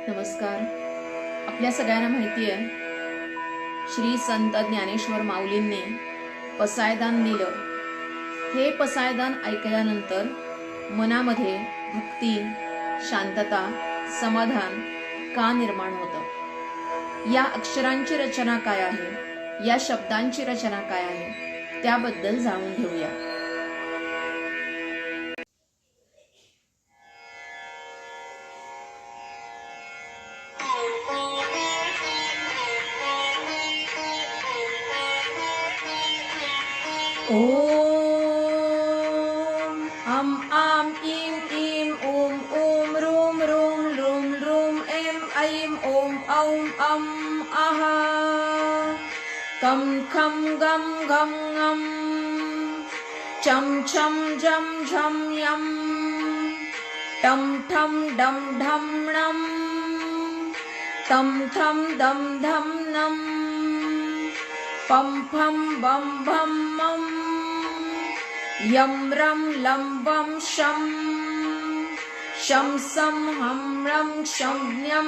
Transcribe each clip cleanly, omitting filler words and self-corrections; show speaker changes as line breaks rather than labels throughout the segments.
नमस्कार. आपल्या सगळ्यांना माहिती आहे, श्री संत ज्ञानेश्वर माऊलींनी पसायदान दिलं. हे पसायदान ऐकल्यानंतर मनामध्ये भक्ती, शांतता, समाधान का निर्माण होतं? या अक्षरांची रचना काय आहे, या शब्दांची रचना काय आहे, त्याबद्दल जाणून घेऊया. ओम अम आम ईम ईम ओम ओम रूम रूम रूम रूम एम ऐम ओम औम अम आहा कम खम गम गम गम चम छम झम झम यम टम ठम डम ढम णम तम थम दम धम नम पम फम बम भम मम यम रम लं वम शम शम सम हम रम शम न्यम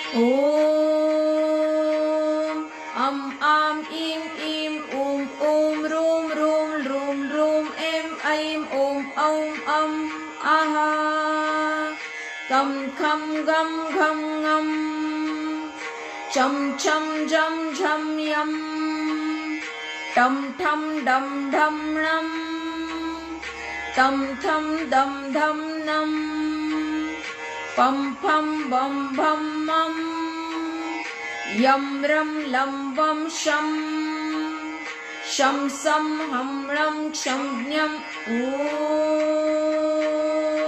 ओम अम आम ईम ईम ओम ओम रूम रूम रूम रूम एम ऐम ओम औम अम आहा कम खम गम घम ngम चम छम झम झम यम टम ठम डम ढम णम तम थम दम धम नम पम फम बम भम मम यम रम लं वम शम शम सम हम रम क्षम न्यम